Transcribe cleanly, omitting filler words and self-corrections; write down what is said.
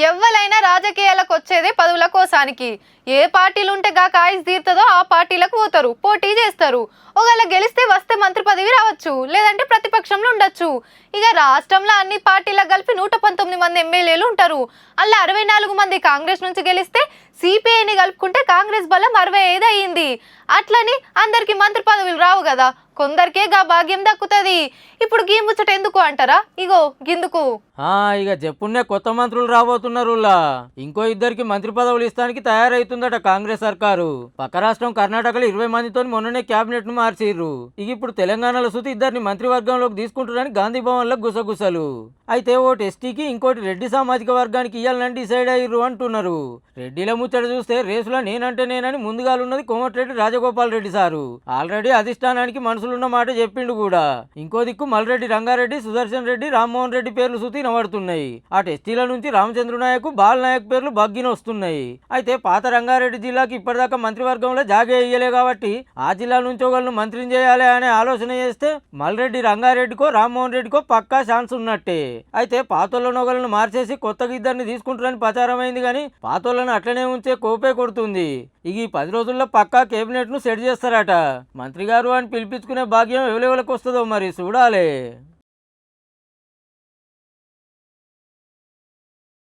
ఎవ్వలైనా రాజకీయాలకు వచ్చేదే పదవుల కోసానికి. ఏ పార్టీలు ఉంటే గా కాయిస్ తీరుతుందో ఆ పార్టీలకు పోతారు, పోటీ చేస్తారు. ఒకవేళ గెలిస్తే వస్తే మంత్రి పదవి రావచ్చు, లేదంటే ప్రతిపక్షంలో ఉండొచ్చు. ఇక రాష్ట్రంలో అన్ని పార్టీలకు కలిపి 119 మంది ఎమ్మెల్యేలు ఉంటారు. అలా 64 మంది కాంగ్రెస్ నుంచి గెలిస్తే సిపిఐని కలుపుకుంటే కాంగ్రెస్ బలం 65 అయ్యింది. అట్లని అందరికి మంత్రి పదవులు రావు కదా, కొందరికే గా భాగ్యం దక్కుతుంది. ఇప్పుడు గీ ముచ్చట ఎందుకు అంటారా? ఇగో గిందుకు ఇక చెప్పున్నే కొత్త మంత్రులు రాబోతున్నారు. ఇంకో ఇద్దరికి మంత్రి పదవులు ఇస్తానికి తయారైతుందట కాంగ్రెస్ సర్కారు. పక్క రాష్ట్రం కర్ణాటకలో 20 మందితో మొన్ననే క్యాబినెట్ ను మార్చిర్రు. ఇక ఇప్పుడు తెలంగాణలో సుతి ఇద్దరిని మంత్రివర్గంలోకి తీసుకుంటారని గాంధీ భవన్ లో గుసగుసలు. అయితే ఓటు ఎస్టీకి, ఇంకోటి రెడ్డి సామాజిక వర్గానికి ఇయ్యాలని డిసైడ్ అయ్యారు అంటున్నారు. రెడ్డిల ముచ్చట చూస్తే రేసులో నేనని ముందుగాలున్నది కోమటిరెడ్డి రాజగోపాల్ రెడ్డి సారు. ఆల్రెడీ అధిష్టానానికి మనసులున్న మాట చెప్పిండు కూడా. ఇంకో దిక్కు మల్రెడ్డి రంగారెడ్డి, సుదర్శన్ రెడ్డి, రామ్మోహన్ రెడ్డి పేర్లు సుతి నడుతున్నాయి. అటు ఎస్టీల నుంచి రామచంద్ర నాయక్, బాల్ నాయక్ పేర్లు బగ్గిన వస్తున్నాయి. అయితే పాత రంగారెడ్డి జిల్లాకి ఇప్పటిదాకా మంత్రివర్గంలో జాగే ఇయ్యలే కాబట్టి ఆ జిల్లా నుంచి ఒకళ్ళను మంత్రిని చేయాలి అనే ఆలోచన చేస్తే మల్రెడ్డి రంగారెడ్డికో రామ్మోహన్ రెడ్డికో పక్కా ఛాన్స్ ఉన్నట్టే. అయితే పాతోళ్ళను ఒకళ్ళను మార్చేసి కొత్తగా ఇద్దరిని తీసుకుంటారని ప్రచారం అయింది, కానీ పాతోళ్ళను అట్లనే ఉంచే కోపే కొడుతుంది. ఇక ఈ 10 రోజుల్లో పక్కా కేబినెట్ ను సెట్ చేస్తారట. మంత్రి గారు అని పిలిపించుకునే భాగ్యం ఎవరెవరికి వస్తుందో మరి చూడాలి.